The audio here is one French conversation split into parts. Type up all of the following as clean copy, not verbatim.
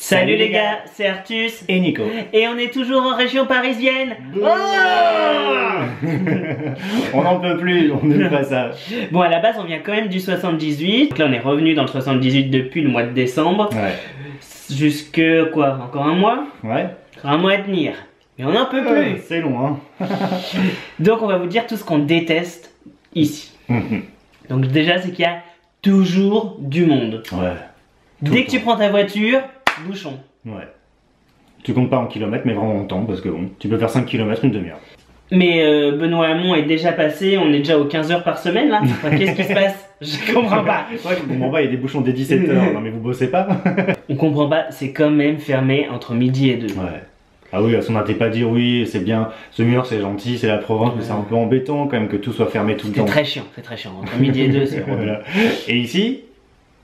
Salut les gars, c'est Artus et Nico. Et on est toujours en région parisienne. Oh On n'en peut plus, on n'aime pas ça. Bon, à la base on vient quand même du 78. Donc là on est revenu dans le 78 depuis le mois de décembre. Ouais. Jusque quoi, encore un mois? Ouais. Encore un mois à tenir. Mais on n'en peut plus. C'est long, hein. Donc on va vous dire tout ce qu'on déteste ici. Donc déjà c'est qu'il y a toujours du monde. Ouais. Dès que tu prends ta voiture, bouchon. Ouais. Tu comptes pas en kilomètres, mais vraiment en temps, parce que bon, tu peux faire 5 km une demi-heure. Mais Benoît Hamon est déjà passé, on est déjà aux 15 heures par semaine là. Enfin, qu'est-ce qui se passe? Je comprends pas. Ouais, je comprends pas, il y a des bouchons dès 17 heures. Non mais vous bossez pas? On comprend pas, c'est quand même fermé entre midi et 2. Ouais. Ah oui, à son t'es pas dire oui, c'est bien, ce mur c'est gentil, c'est la province, mais c'est un peu embêtant quand même que tout soit fermé tout le temps. C'est très chiant. Entre midi et 2, c'est relou. Voilà. Et ici,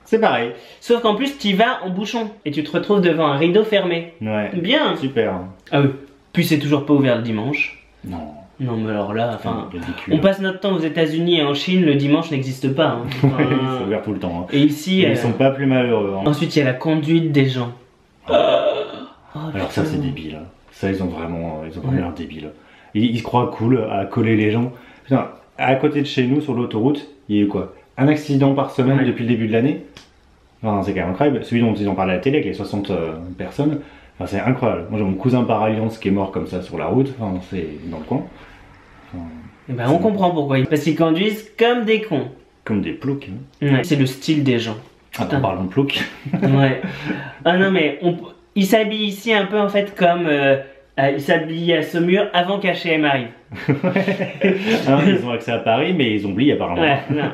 c'est pareil. Sauf qu'en plus, tu y vas en bouchon et tu te retrouves devant un rideau fermé. Ouais. Bien. Super. Ah oui. Puis c'est toujours pas ouvert le dimanche. Non. Non mais alors là, enfin, Ridicule. on passe notre temps aux États-Unis et en Chine, le dimanche n'existe pas. Hein. Enfin, c'est ouvert tout le temps. Hein. Et ici, Ils sont pas plus malheureux. Hein. Ensuite, il y a la conduite des gens. Oh, alors ça, c'est débile. Ça, ils ont vraiment l'air débiles. Ils se croient cool à coller les gens. Putain, à côté de chez nous, sur l'autoroute, il y a eu quoi? Un accident par semaine depuis le début de l'année. Enfin, c'est quand même incroyable. Celui dont ils ont parlé à la télé avec les 60 personnes. Enfin, c'est incroyable. Moi, j'ai mon cousin par alliance qui est mort comme ça sur la route. Enfin, c'est dans le coin. Enfin, et ben, on comprend pourquoi. Parce qu'ils conduisent comme des cons. comme des ploucs. Hein. Ouais, c'est le style des gens. Attends, parlons de ploucs. Ouais. Ah non, mais ils s'habillent ici un peu en fait comme ils s'habillent à Saumur avant qu'H&M arrive. Hein, ils ont accès à Paris, mais ils ont oublié apparemment. Ouais, non.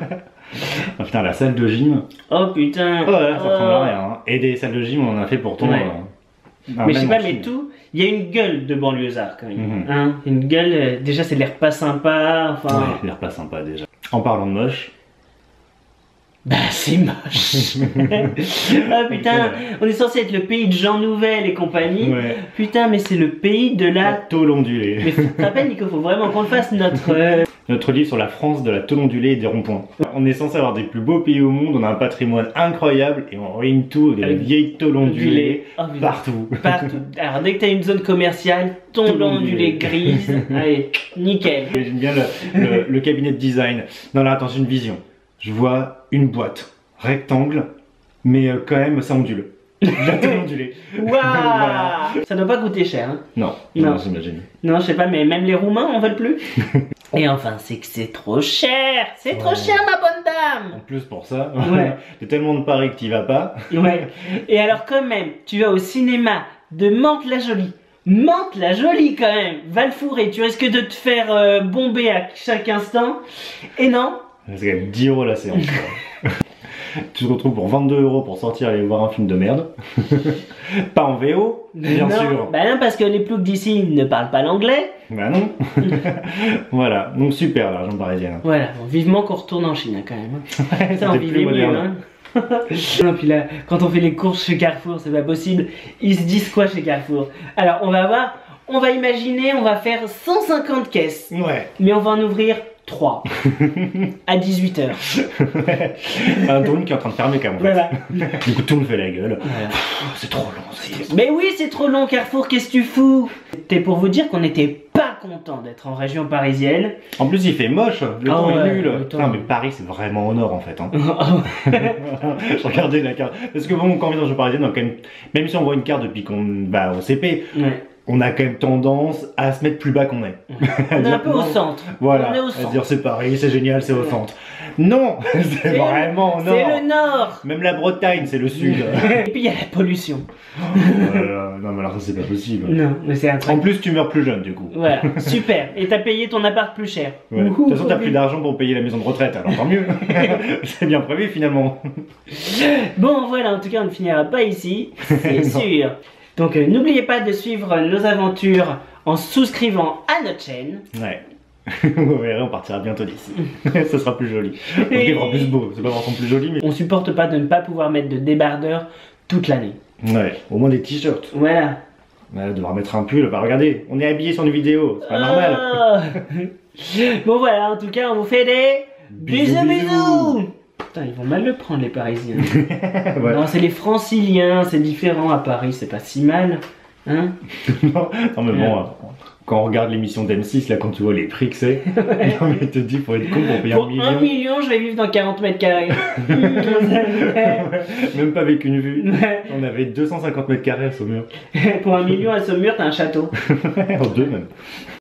Oh, putain, la salle de gym. Oh putain. Oh là, ça ressemble à rien. Hein. Et des salles de gym, on en a fait pourtant. Ouais. Mais je sais pas, mais mais tout, il y a une gueule de banlieusard quand même. Mhm. Hein, une gueule, déjà c'est l'air pas sympa. Enfin. Ouais, l'air pas sympa déjà. En parlant de moche. Bah c'est moche. Ah putain, on est censé être le pays de Jean Nouvel et compagnie. Ouais. Putain, mais c'est le pays de La la... tôle ondulée. Mais tu te rappelles Nico, faut vraiment qu'on le fasse notre... Notre livre sur la France de la tôle ondulée et des ronds-points. On est censé avoir des plus beaux pays au monde, on a un patrimoine incroyable et on ruine tout, des vieilles tôles ondulées Oh, putain. partout. Partout. Alors dès que t'as une zone commerciale, tôle ondulée grise, allez, nickel. J'aime bien le cabinet de design. Non là, attends, j'ai une vision. Je vois une boîte rectangle, mais quand même ça ondule. La tôle ondulée. Waouh. Voilà. Ça doit pas coûter cher. Hein. Non, Non. j'imagine. Non, je sais pas, mais même les Roumains en veulent plus. Et enfin, c'est que c'est trop cher. C'est trop cher, ma bonne dame. En plus pour ça, Ouais. t'es tellement de Paris que t'y vas pas. Ouais. Et alors quand même, tu vas au cinéma de Mantes-la-Jolie. Mantes-la-Jolie quand même. Va le fourrer, tu risques de te faire bomber à chaque instant. Et non. C'est quand même 10 € la séance. Tu te retrouves pour 22 € pour sortir et aller voir un film de merde. Pas en VO, bien non. sûr. Bah non, parce que les ploucs d'ici ne parlent pas l'anglais. Bah non. Voilà, donc super la région parisienne. Voilà, bon, vivement qu'on retourne en Chine hein, quand même. Ouais, Ça, on c'était vivait plus mieux. moderne. Hein. Non, puis là, quand on fait les courses chez Carrefour, c'est pas possible. Ils se disent quoi chez Carrefour? Alors, on va voir, on va imaginer, on va faire 150 caisses. Ouais. Mais on va en ouvrir 3 à 18 h. Un drone qui est en train de fermer quand même. Voilà. Du coup tout le monde fait la gueule. Voilà. C'est trop long, ça y est. Mais oui, c'est trop long Carrefour, qu'est-ce que tu fous? C'était pour vous dire qu'on n'était pas content d'être en région parisienne. En plus il fait moche, le temps ouais, est nul. le temps. Non mais Paris c'est vraiment au nord en fait. Hein. Je regardais la carte. Parce que bon, quand on vient dans la région parisienne, on a quand même si on voit une carte depuis qu'on va au CP, Ouais. on a quand même tendance à se mettre plus bas qu'on est. On est un peu au centre. Voilà, On est au à centre. dire c'est Paris, c'est génial, c'est au centre. Non, c'est vraiment au nord. C'est le nord. Même la Bretagne, c'est le sud. Et puis il y a la pollution. Voilà. Non mais alors ça c'est pas possible. Non, mais c'est un En truc. plus tu meurs plus jeune du coup. Voilà, super. Et t'as payé ton appart plus cher. Ouais. De toute façon t'as plus d'argent pour payer la maison de retraite, alors tant mieux. C'est bien prévu finalement. Bon voilà, en tout cas on ne finira pas ici, c'est sûr. Donc n'oubliez pas de suivre nos aventures en souscrivant à notre chaîne. Ouais. Vous verrez, on partira bientôt d'ici. Ça sera plus joli. On vivra plus beau. C'est pas forcément plus joli, mais. On supporte pas de ne pas pouvoir mettre de débardeur toute l'année. Ouais, au moins des t-shirts. Voilà. On va devoir mettre un pull. Bah regardez, on est habillé sur une vidéo. C'est pas normal. Oh. Bon voilà, en tout cas on vous fait des bisous bisous. Putain, ils vont mal le prendre les Parisiens. Ouais. Non, c'est les Franciliens, c'est différent à Paris, c'est pas si mal. Hein? Non, mais bon, quand on regarde l'émission d'M6, là, quand tu vois les prix que c'est, non, mais te dis, faut être con pour payer Pour 1 million. 1 million, je vais vivre dans 40 mètres carrés. Même pas avec une vue. Ouais. On avait 250 mètres carrés à Saumur. Pour 1 million à Saumur, t'as un château. En deux même.